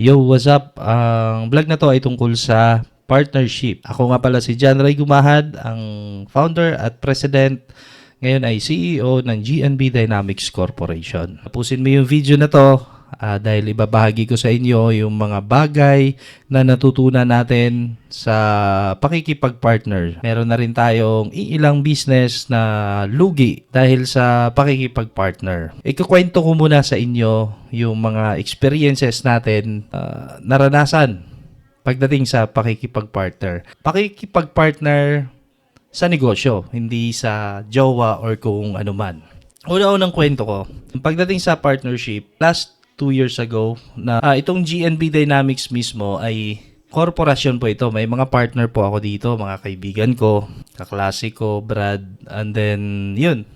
Yo, what's up? Ang vlog na to ay tungkol sa partnership. Ako nga pala si John Ray Gumahad, ang founder at president. Ngayon ay CEO ng GNB Dynamics Corporation. Tapusin mo yung video na to dahil ibabahagi ko sa inyo yung mga bagay na natutunan natin sa pakikipag-partner. Meron na rin tayong ilang business na lugi dahil sa pakikipag-partner. Ikukwento ko muna sa inyo yung mga experiences natin naranasan pagdating sa pakikipag-partner. Pakikipag-partner sa negosyo, hindi sa jowa or kung ano man. Una-unang kwento ko, pagdating sa partnership, last 2 years ago, na itong GNB Dynamics mismo ay korporasyon po ito. May mga partner po ako dito, mga kaibigan ko, kaklase ko, Brad, and then yun.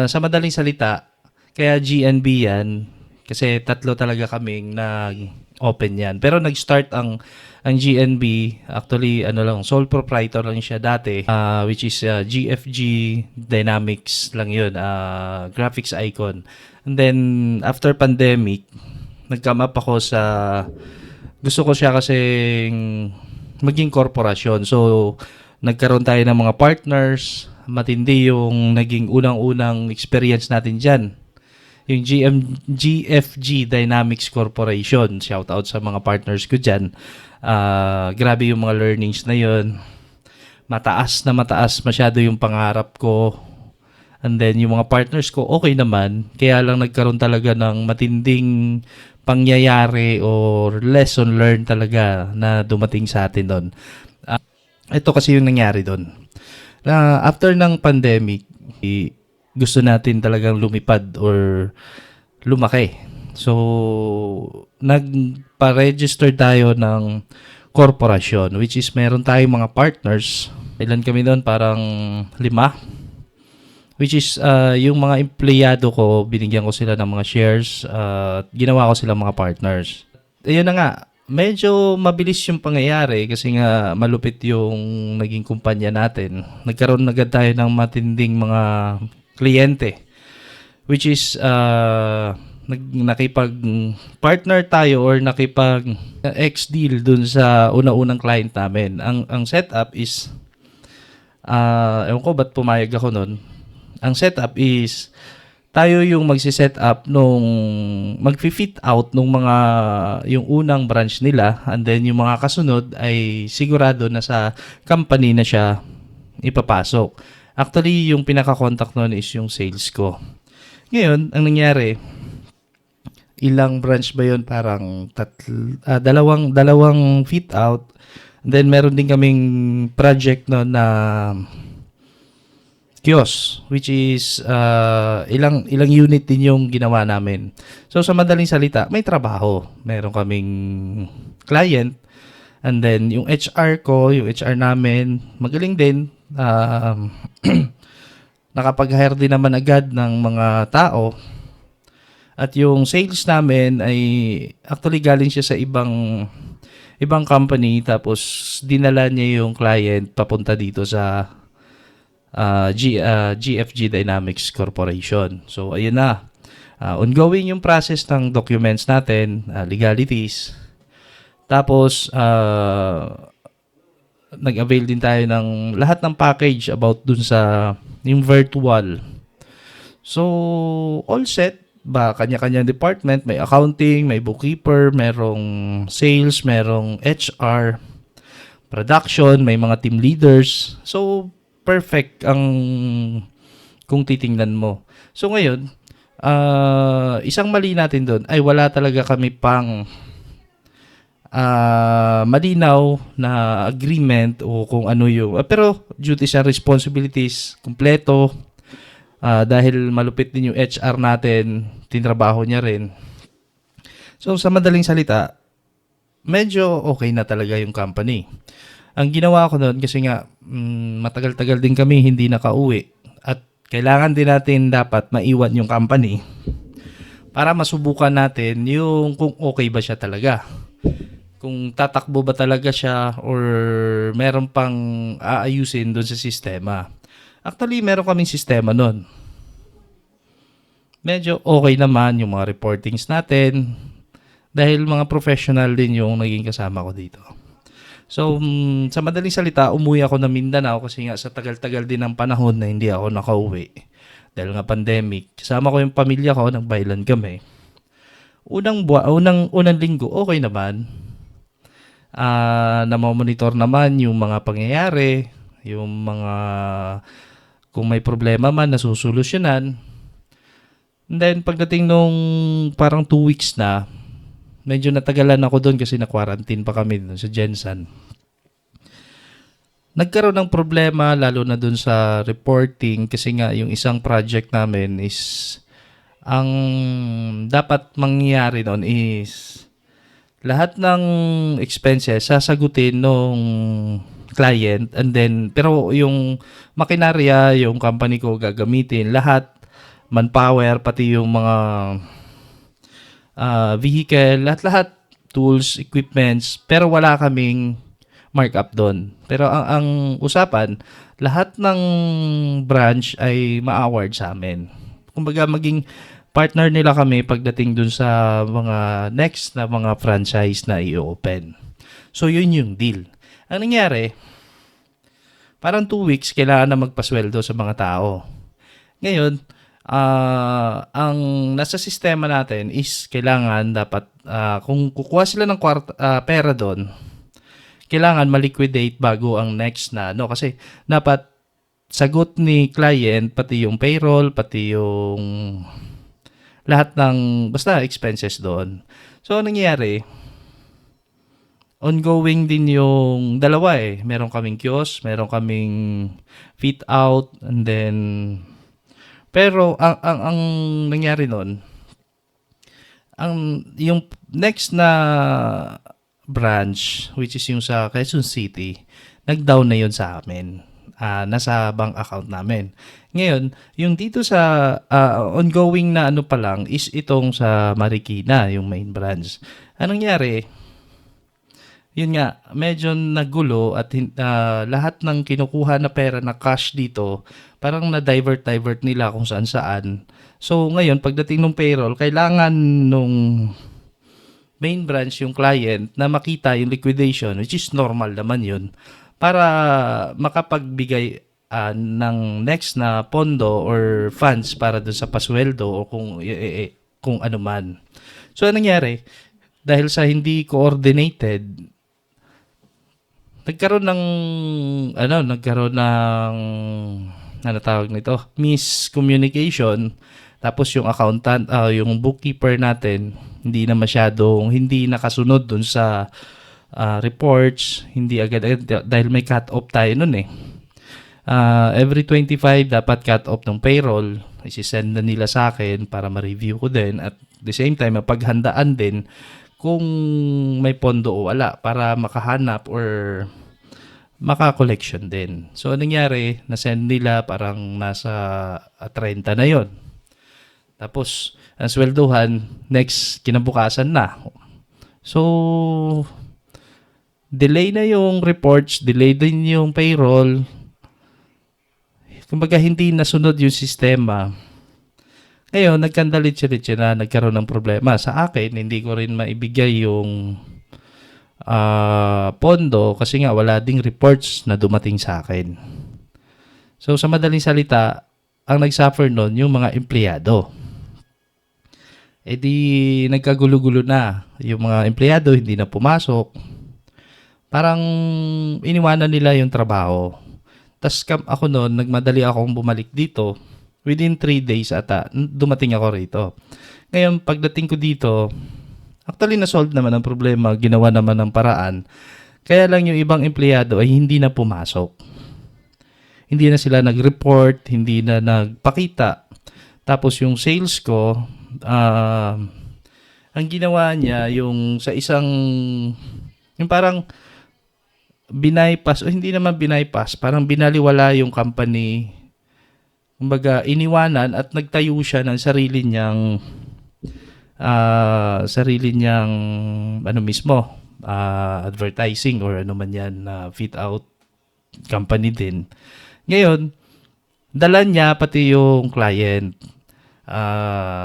Sa madaling salita, kaya GNB yan, kasi tatlo talaga kaming nag-open yan. Pero nag-start ang GNB, actually, sole proprietor lang siya dati, which is GFG Dynamics lang yun, graphics icon. And then, after pandemic, nag-come up ako sa, gusto ko siya kasing maging korporasyon. So, nagkaroon tayo ng mga partners, matindi yung naging unang-unang experience natin dyan. Yung GFG Dynamics Corporation, shout out sa mga partners ko dyan. Grabe yung mga learnings na yun. Mataas masyado yung pangarap ko. And then yung mga partners ko okay naman, kaya lang nagkaroon talaga ng matinding pangyayari or lesson learned talaga na dumating sa atin doon. Ito kasi yung nangyari doon. After ng pandemic, gusto natin talagang lumipad or lumaki. So, nagpa-register tayo ng korporasyon, which is meron tayong mga partners. Ilan kami doon? Parang 5. Which is yung mga empleyado ko, binigyan ko sila ng mga shares at ginawa ko sila mga partners. Ayun na nga, medyo mabilis yung pangyayari kasi nga malupit yung naging kumpanya natin. Nagkaroon agad tayo ng matinding mga kliyente, which is nakipag-partner tayo or nakipag-ex-deal dun sa una-unang client namin. Ang setup is, ewan ko ba't pumayag ako nun. Ang setup is, tayo yung magsi-set up nung magfi-fit out nung mga yung unang branch nila, and then yung mga kasunod ay sigurado na sa company na siya ipapasok. Actually, yung pinaka-contact nun is yung sales ko. Ngayon, ang nangyari, ilang branch ba yun? Parang dalawang fit out. And then meron din kaming project no na kiosk, which is ilang unit din yung ginawa namin. So sa madaling salita, may trabaho. Meron kaming client, and then yung HR ko, yung HR namin, magaling din. Nakapag-hire din naman agad ng mga tao. At yung sales namin ay actually galing siya sa ibang company, tapos dinala niya yung client papunta dito sa GFG Dynamics Corporation. So, ayun na. Ongoing yung process ng documents natin, legalities. Tapos, nag-avail din tayo ng lahat ng package about dun sa yung virtual. So, all set. Kanya-kanya department. May accounting, may bookkeeper, merong sales, merong HR, production, may mga team leaders. So, perfect ang kung titingnan mo. So ngayon, isang mali natin doon ay wala talaga kami pang malinaw na agreement o kung ano yung pero duties and responsibilities kumpleto, dahil malupit din yung HR natin, tinrabaho niya rin. So sa madaling salita, medyo okay na talaga yung company. Ang ginawa ko noon kasi nga matagal-tagal din kami hindi nakauwi at kailangan din natin dapat maiwan yung company para masubukan natin yung kung okay ba siya talaga. Kung tatakbo ba talaga siya or meron pang aayusin doon sa sistema. Actually, meron kaming sistema noon. Medyo okay naman yung mga reportings natin. dahil mga professional din yung naging kasama ko dito. So, sa madaling salita, umuwi ako ng Mindanao kasi nga sa tagal-tagal din ng panahon na hindi ako nakauwi. Dahil nga pandemic. Kasama ko yung pamilya ko, nag-Bailan kami. Unang linggo, okay naman. Namamonitor naman yung mga pangyayari, yung mga, kung may problema man, nasusolusyonan. And then, pagdating nung parang 2 weeks na, medyo natagalan ako doon kasi na-quarantine pa kami doon sa Jensen. Nagkaroon ng problema lalo na doon sa reporting kasi nga yung isang project namin is ang dapat mangyayari doon is lahat ng expenses sasagutin nung client and then pero yung makinarya yung company ko gagamitin lahat manpower pati yung mga vehicle, lahat-lahat, tools, equipments, pero wala kaming markup doon. Pero ang usapan, lahat ng branch ay ma-award sa amin. Kumbaga maging partner nila kami pagdating dun sa mga next na mga franchise na i-open. So yun yung deal. Ang nangyari, parang 2 weeks kailangan na magpasweldo sa mga tao. Ngayon, ang nasa sistema natin is kailangan dapat kung kukuha sila ng pera doon, kailangan ma-liquidate bago ang next na kasi dapat sagot ni client pati yung payroll, pati yung lahat ng basta expenses doon. So nangyayari, ongoing din yung dalawa Meron kaming kiosk, meron kaming fit out, and then pero ang nangyari noon, yung next na branch which is yung sa Quezon City, nag-down na yun sa amin. Nasa bank account namin. Ngayon, yung dito sa ongoing na pa lang is itong sa Marikina, yung main branch. Anong nangyari? Yun nga, medyo nagulo at lahat ng kinukuha na pera na cash dito, parang na-divert nila kung saan-saan. So ngayon, pagdating ng payroll, kailangan nung main branch yung client na makita yung liquidation, which is normal naman yun, para makapagbigay ng next na pondo or funds para dun sa pasweldo o kung ano man. So anong nangyari? Dahil sa hindi coordinated, nagkaroon ng ano tawag nito, miscommunication. Tapos yung accountant, yung bookkeeper natin, hindi nakasunod dun sa reports, hindi agad dahil may cut off tayo nun every 25 dapat cut off ng payroll, isi-send na nila sa akin para ma-review ko din at the same time mapaghandaan din kung may pondo o wala para makahanap or maka-collection din. So, anong nangyari? Na-send nila parang nasa 30 na yon. Tapos, ang swelduhan, next, kinabukasan na. So, delay na yung reports, delay din yung payroll. Kumbaga, hindi nasunod yung sistema. Ngayon, nagkandalit-silit na nagkaroon ng problema. Sa akin, hindi ko rin maibigay yung pondo kasi nga wala ding reports na dumating sa akin. So, sa madaling salita, ang nag-suffer nun yung mga empleyado. Di nagkagulo-gulo na. Yung mga empleyado hindi na pumasok. Parang iniwanan nila yung trabaho. Tas ako noon, nagmadali akong bumalik dito. Within 3 days ata, dumating ako rito. Ngayon, pagdating ko dito, actually na-solve naman ang problema, ginawa naman ng paraan. Kaya lang yung ibang empleyado ay hindi na pumasok. Hindi na sila nag-report, hindi na nagpakita. Tapos yung sales ko, ang ginawa niya, yung sa isang, yung parang binaypass, o hindi naman binaypass, parang binaliwala yung company. Kumbaga, iniwanan at nagtayo siya ng sarili niyang advertising or ano man yan, fit out company din. Ngayon, dala niya pati yung client.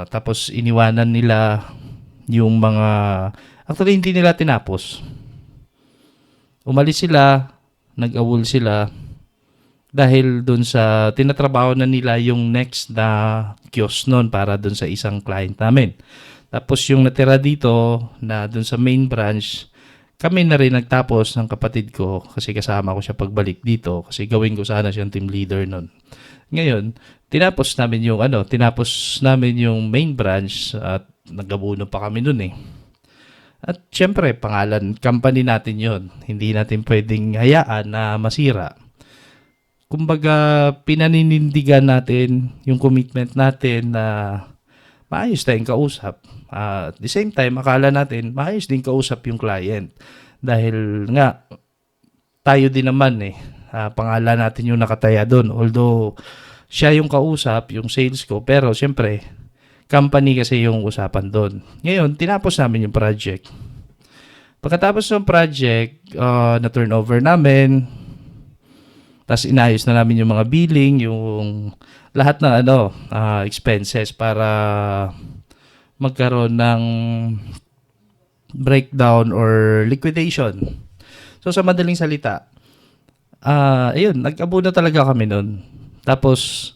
Tapos iniwanan nila yung mga, actually hindi nila tinapos. Umalis sila, nag-awol sila, dahil dun sa tinatrabaho na nila yung next na kiosk nun para dun sa isang client namin. Tapos yung natira dito na dun sa main branch, kami na rin nagtapos ng kapatid ko kasi kasama ko siya pagbalik dito kasi gawin ko sana siyang team leader nun. Ngayon, tinapos namin yung main branch at nagabuno pa kami nun eh. At syempre, company natin yon. Hindi natin pwedeng hayaan na masira. Kumbaga, pinaninindigan natin yung commitment natin na maayos tayong kausap. At the same time, akala natin maayos din kausap yung client. Dahil nga, tayo din naman pangalan natin yung nakataya doon. Although, siya yung kausap, yung sales ko. Pero syempre, company kasi yung usapan doon. Ngayon, tinapos namin yung project. Pagkatapos ng project, na turnover namin, tapos inayos na namin yung mga billing, yung lahat ng expenses para magkaroon ng breakdown or liquidation. So sa madaling salita, ayun, nag-abo na talaga kami nun. Tapos,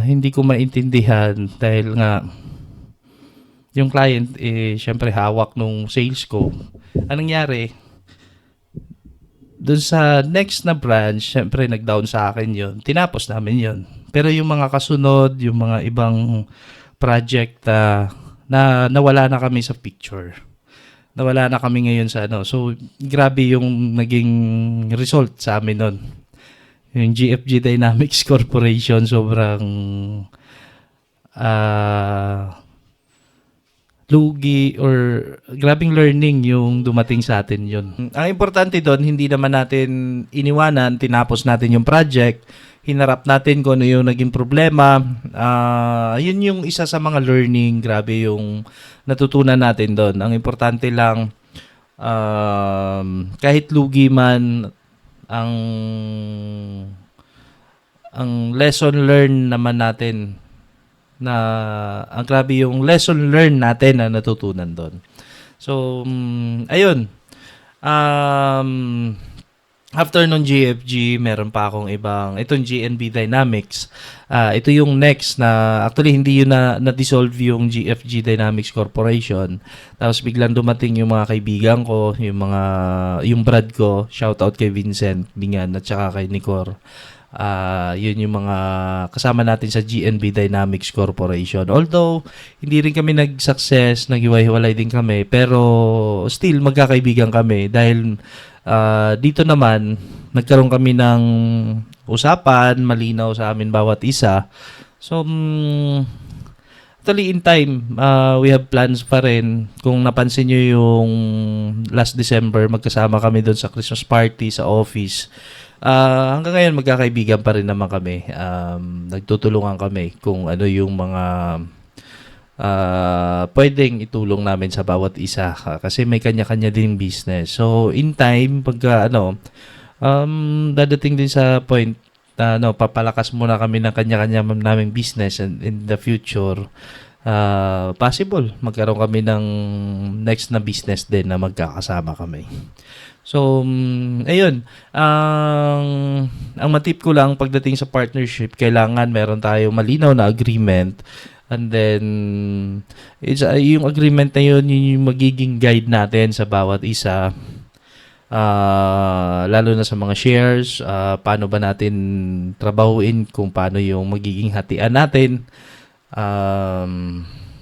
hindi ko maintindihan dahil nga yung client syempre hawak nung sales ko. Anong nangyari? Doon sa next na branch, syempre nag-down sa akin yon. Tinapos namin yon. Pero yung mga kasunod, yung mga ibang project na nawala na kami sa picture. Nawala na kami ngayon sa So, grabe yung naging result sa amin nun. Yung GFG Dynamics Corporation, sobrang lugi or grabing learning yung dumating sa atin yun. Ang importante doon, hindi naman natin iniwanan, tinapos natin yung project, hinarap natin kung ano yung naging problema. Yun yung isa sa mga learning, grabe yung natutunan natin doon. Ang importante lang, kahit lugi man, ang lesson learned naman natin na ang grabe yung lesson learned natin na natutunan doon. So, ayun. After nung GFG, meron pa akong itong GNB Dynamics. Ito yung next na, actually hindi yun na-dissolve yung GFG Dynamics Corporation. Tapos biglang dumating yung mga kaibigan ko, yung Brad ko, shoutout kay Vincent Bingan at saka kay Nicor. Yun yung mga kasama natin sa GNB Dynamics Corporation. Although, hindi rin kami nag-success, nag-iwalay din kami, pero still magkakaibigan kami dahil dito naman, nagkaroon kami ng usapan, malinaw sa amin bawat isa. So, actually in time, we have plans pa rin. Kung napansin nyo yung last December, magkasama kami doon sa Christmas party sa office. Hanggang ngayon, magkakaibigan pa rin naman kami. Nagtutulungan kami kung ano yung mga pwedeng itulong namin sa bawat isa kasi may kanya-kanya din business. So in time pagka dadating din sa point na papalakas muna kami ng kanya-kanya naming business, and in the future possible magkaroon kami ng next na business din na magkakasama kami. So ayun, ang matip ko lang pagdating sa partnership, kailangan meron tayong malinaw na agreement. And then, yung agreement na yun, yung magiging guide natin sa bawat isa. Lalo na sa mga shares, paano ba natin trabahuin, kung paano yung magiging hatian natin.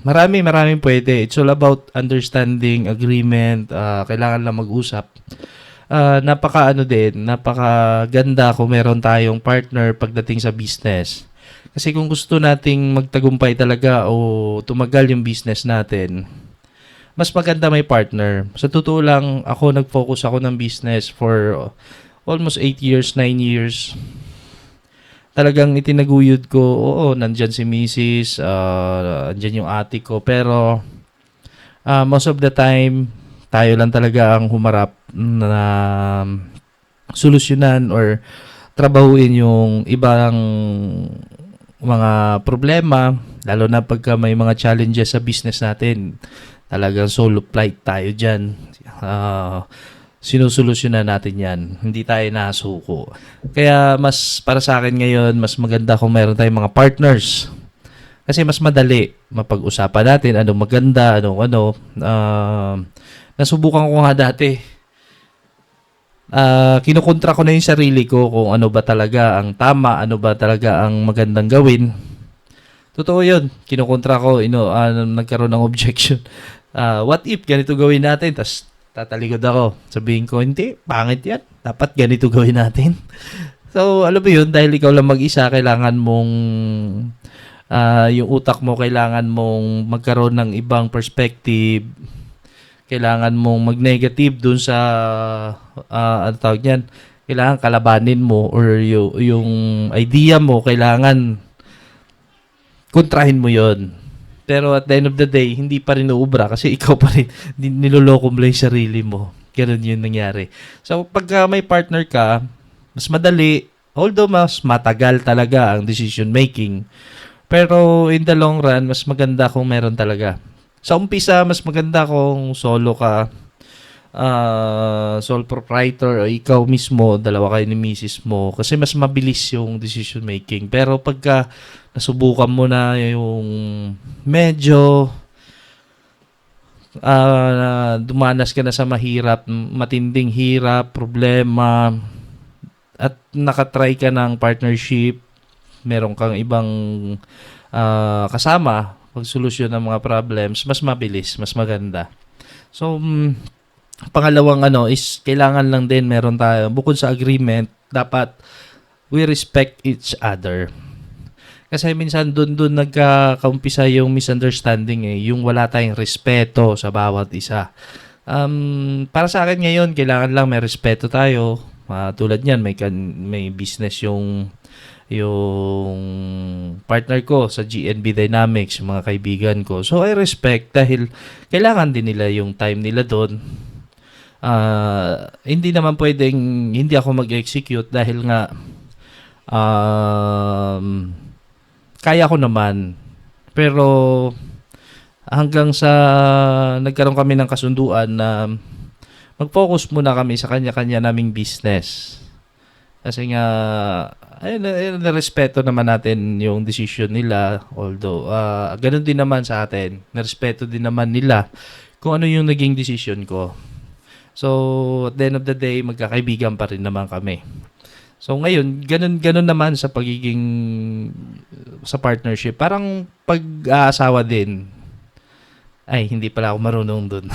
Maraming pwede. It's all about understanding, agreement, kailangan lang mag-usap. Napakaganda kung meron tayong partner pagdating sa business. Kasi kung gusto nating magtagumpay talaga o tumagal yung business natin, mas maganda may partner. Sa totoo lang, nag-focus ako ng business for almost 8 years, 9 years. Talagang itinaguyod ko, nandyan si Mrs., nandyan yung ate ko. Pero most of the time, tayo lang talaga ang humarap na solusyonan or trabahuin yung ibang mga problema, lalo na pagka may mga challenges sa business natin. Talagang solo flight tayo dyan. Sinusolusyonan natin yan. Hindi tayo nasuko. Kaya mas para sa akin ngayon, mas maganda kung meron tayong mga partners. Kasi mas madali mapag-usapan natin anong maganda, anong ano. Nasubukan ko nga dati. Kinukontra ko na yung sarili ko kung ano ba talaga ang tama, ano ba talaga ang magandang gawin. Totoo yun. Kinukontra ko, nagkaroon ng objection. What if ganito gawin natin? Tapos tatalikod ako. Sabihin ko, hindi, pangit yan. Dapat ganito gawin natin. So, alam mo yun, dahil ikaw lang mag-isa, kailangan mong, yung utak mo, kailangan mong magkaroon ng ibang perspective. Kailangan mong mag-negative dun sa, ano tawag yan, kailangan kalabanin mo or yung idea mo, kailangan kontrahin mo yon. Pero at the end of the day, hindi pa rin uubra kasi ikaw pa rin niloloko mo lang yung sarili mo. Ganun yun nangyari. So, pagka may partner ka, mas madali, although mas matagal talaga ang decision making, pero in the long run, mas maganda kung meron talaga. Sa umpisa, mas maganda kung solo ka, sole proprietor o ikaw mismo, dalawa kayo ni misis mo, kasi mas mabilis yung decision making. Pero pagka nasubukan mo na yung medyo dumanas ka na sa mahirap, matinding hirap, problema, at nakatry ka ng partnership, meron kang ibang kasama, pagsolusyon ng mga problems, mas mabilis, mas maganda. So, pangalawang is kailangan lang din meron tayo, bukod sa agreement, dapat we respect each other. Kasi minsan doon nagkakaumpisa yung misunderstanding yung wala tayong respeto sa bawat isa. Para sa akin ngayon, kailangan lang may respeto tayo. Tulad niyan, may business yung partner ko sa GNB Dynamics, yung mga kaibigan ko. So I respect dahil kailangan din nila yung time nila doon. Hindi naman pwedeng hindi ako mag-execute dahil nga kaya ko naman. Pero hanggang sa nagkaroon kami ng kasunduan na mag-focus muna kami sa kanya-kanya naming business. Kasi nga, narespeto naman natin yung decision nila. Although, ganun din naman sa atin. Narespeto din naman nila kung ano yung naging decision ko. So, at the end of the day, magkakaibigan pa rin naman kami. So, ngayon, ganun naman sa sa partnership. Parang pag-aasawa din. Ay, hindi pala ako marunong dun.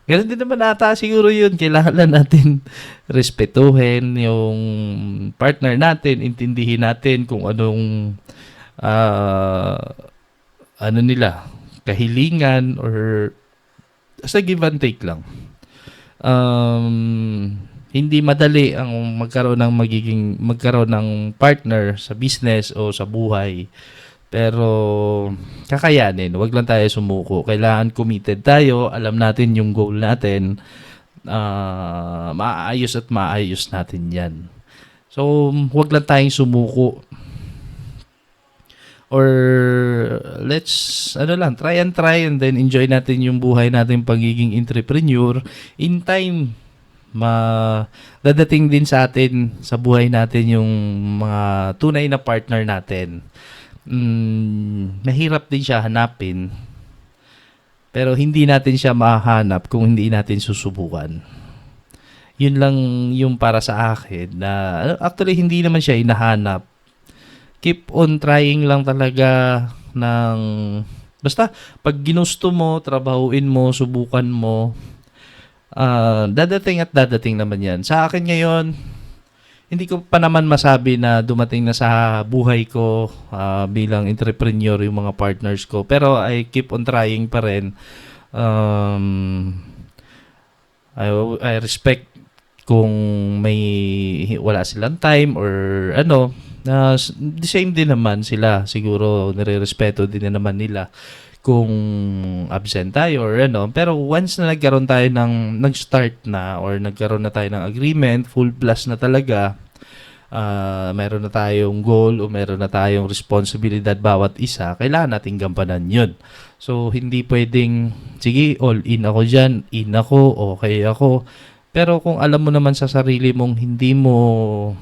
Ganun din naman ata siguro yun. Kailangan lang natin respetuhin yung partner natin, intindihin natin kung anong nila, kahilingan or sa give and take lang. Hindi madali ang magkaroon ng partner sa business o sa buhay. Pero kakayanin, wag lang tayo sumuko. Kailangan committed tayo, alam natin yung goal natin. Maayos at maayos natin 'yan. So, wag lang tayong sumuko. Or let's try and then enjoy natin yung buhay natin pagiging entrepreneur. In time, dadating din sa atin sa buhay natin yung mga tunay na partner natin. Mahirap din siya hanapin, pero hindi natin siya mahanap kung hindi natin susubukan. Yun lang yung para sa akin na actually hindi naman siya hinahanap. Keep on trying lang talaga basta pag ginusto mo, trabahuin mo, subukan mo, dadating at dadating naman yan. Sa akin ngayon, hindi ko pa naman masabi na dumating na sa buhay ko bilang entrepreneur yung mga partners ko. Pero I keep on trying pa rin. I respect kung wala silang time or the same din naman sila. Siguro nire-respeto din naman nila kung absent tayo or pero once na nagkaroon tayo nag-start na or nagkaroon na tayo ng agreement, full blast na talaga, meron na tayong goal o meron na tayong responsibilidad bawat isa, kailangan nating gampanan yun. So, hindi pwedeng, sige, all in ako dyan, in ako, okay ako. Pero kung alam mo naman sa sarili mong hindi mo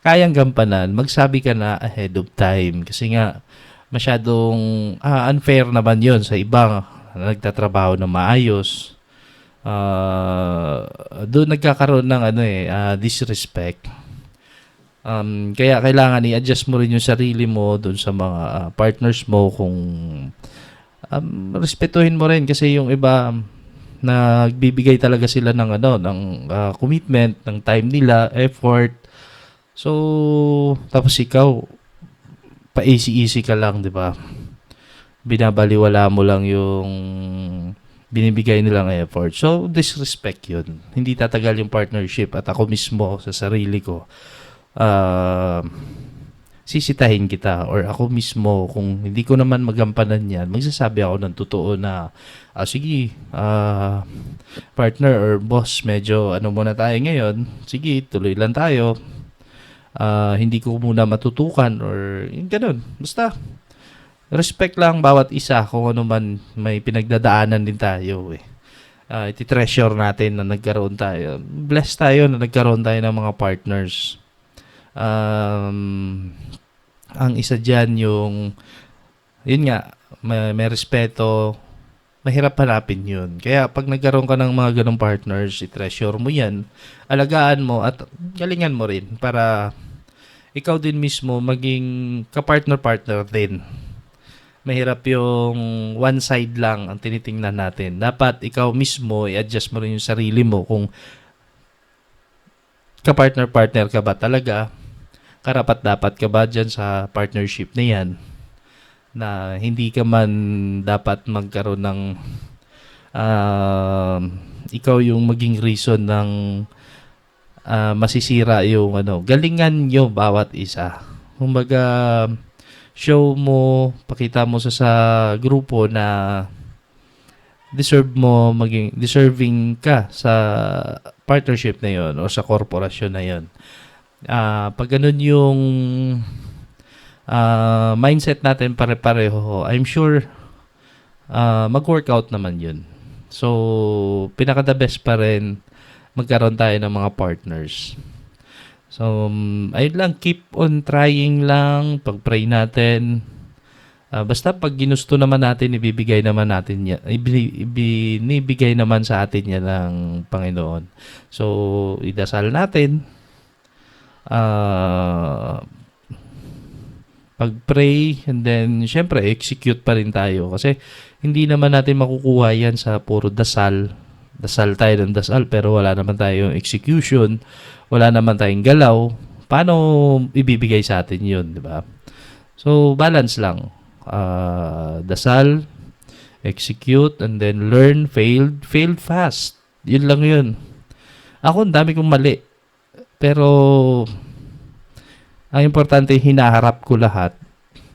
kayang gampanan, magsabi ka na ahead of time. Kasi nga, masyadong unfair naman yon sa ibang nagtatrabaho na maayos. Doon nagkakaroon ng disrespect. Kaya kailangan i-adjust mo rin yung sarili mo doon sa mga partners mo kung respetuhin mo rin kasi yung iba nagbibigay talaga sila ng commitment, ng time nila, effort. So, tapos ikaw pa-easy-easy ka lang, 'di ba? Binabaliwala mo lang yung binibigay nilang effort. So, disrespect 'yun. Hindi tatagal yung partnership at ako mismo sa sarili ko sisitahin kita or ako mismo kung hindi ko naman magampanan yan, magsasabi ako ng totoo na sige, partner or boss, medyo muna tayo ngayon, sige, tuloy lang tayo, hindi ko muna matutukan or ganun, basta respect lang bawat isa kung ano man may pinagdadaanan din tayo iti-treasure natin na nagkaroon tayo, blessed tayo na nagkaroon tayo ng mga partners. Ang isa dyan yun nga, may respeto, mahirap hanapin yun. Kaya pag nagkaroon ka ng mga ganong partners, i-treasure mo yan, alagaan mo at galingan mo rin para ikaw din mismo maging kapartner-partner din. Mahirap yung one side lang ang tinitingnan natin. Dapat ikaw mismo, i-adjust mo rin yung sarili mo kung kapartner-partner ka ba talaga, karapat-dapat ka ba dyan sa partnership na yan, na hindi ka man dapat magkaroon ng ikaw yung maging reason ng masisira yung galingan nyo bawat isa. Kumbaga, show mo, pakita mo sa grupo na deserving ka sa partnership na yon o sa korporasyon na yon. Pag ganun yung mindset natin pare-pareho, I'm sure mag-workout naman yun. So, pinaka-the best pa rin magkaroon tayo ng mga partners. So, ayun lang, keep on trying lang, pag-pray natin. Basta pag ginusto naman natin, ibibigay naman natin yan. Ibinibigay naman sa atin yan ng Panginoon. So, idasal natin. Pag-pray and then syempre execute pa rin tayo kasi hindi naman natin makukuha yan sa puro dasal tayo ng dasal pero wala naman tayong execution, wala naman tayong galaw. Paano ibibigay sa atin yun, di ba? So balance lang, dasal, execute, and then learn, failed fast, yun lang yun. Ako ang dami kong mali pero ang importante, hinaharap ko lahat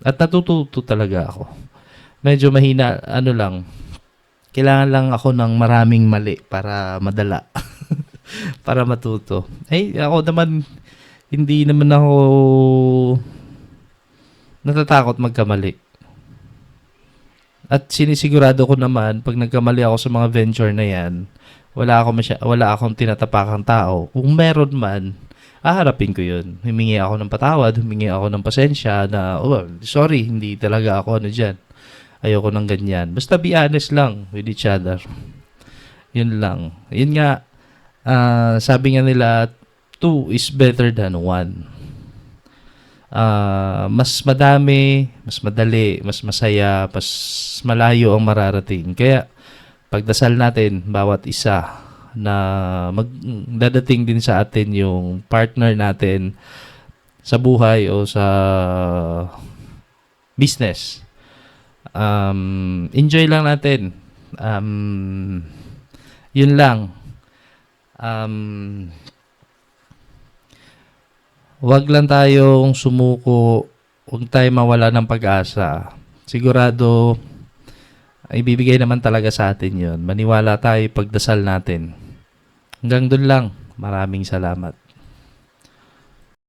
at natututo talaga ako. Medyo mahina, kailangan lang ako ng maraming mali para madala, para matuto. Ako naman, hindi naman ako natatakot magkamali. At sinisigurado ko naman, pag nagkamali ako sa mga venture na yan, wala akong tinatapakang tao. Kung meron man, haharapin ko yun. Humingi ako ng patawad, humingi ako ng pasensya na, sorry, hindi talaga ako dyan. Ayoko ng ganyan. Basta be honest lang with each other. Yun lang. Yun nga, sabi nga nila, 2 is better than 1. Mas madami, mas madali, mas masaya, mas malayo ang mararating. Kaya, pagdasal natin, bawat isa, na dadating din sa atin yung partner natin sa buhay o sa business. Enjoy lang natin. Yun lang. Wag lang tayong sumuko, wag tayo mawala ng pag-asa. Sigurado ibibigay naman talaga sa atin yun. Maniwala tayo, pagdasal natin. Hanggang doon lang. Maraming salamat.